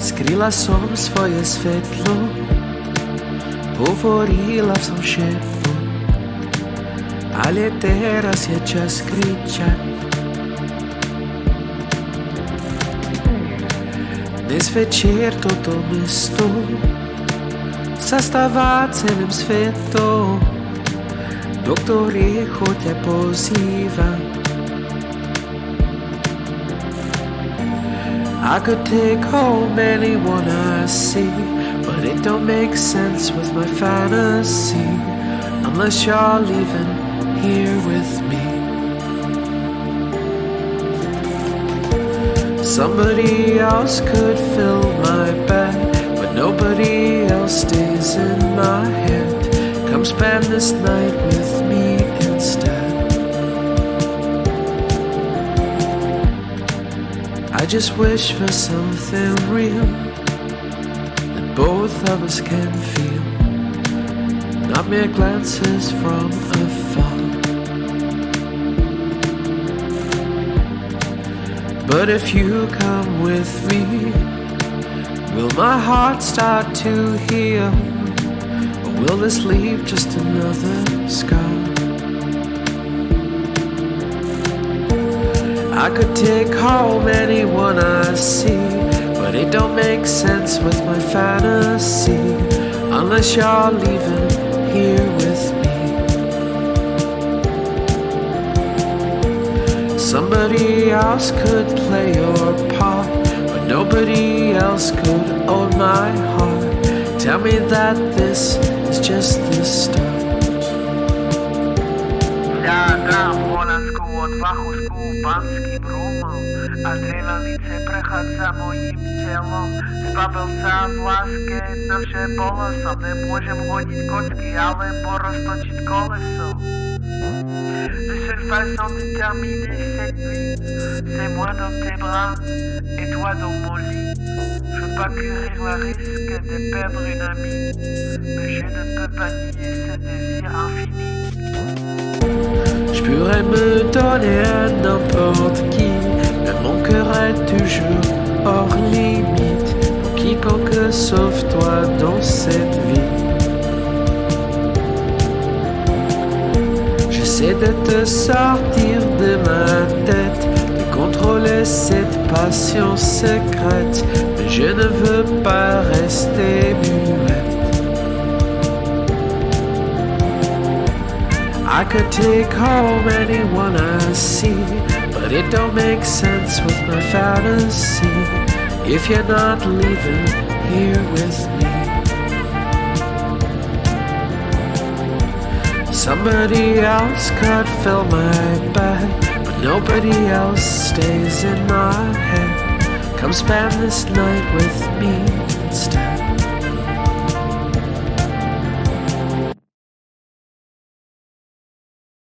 Skryla som svoje svetlo, hovorila som šepom, ale teraz je čas kričať. Dnes večer toto mesto sa stáva celým svetom, do ktorého ťa pozývam. I could take home anyone I see, but it don't make sense with my fantasy, unless you're leaving here with me. Somebody else could fill my bed, but nobody else stays in my head. Come spend this night with me instead. I just wish for something real that both of us can feel, not mere glances from afar. But if you come with me, will my heart start to heal, or will this leave just another scar? I could take home anyone I see, but it don't make sense with my fantasy, unless you're leaving here with me. Somebody else could play your part, but nobody else could own my heart. Tell me that this is just the start. Панський брумал, адреналин се прехадza моим телом. Збавился от ласки, навше болесом. Не можем ходить коцки, але порозточить колесо. De seule façon de terminer cette nuit, c'est moi dans tes bras et toi dans mon lit. Je veux pas courir le risque de perdre une amie, mais je ne peux pas nier ce désir infini. Je pourrais me donner à n'importe qui, mais mon cœur est toujours hors limite pour quiconque sauf toi dans cette vie. J'essaie de te sortir de ma tête, de contrôler cette passion secrète, mais je ne veux pas rester muette. I could take home anyone I see, but it don't make sense with my fantasy, if you're not leaving here with me. Somebody else could fill my bed, but nobody else stays in my head. Come spend this night with me instead.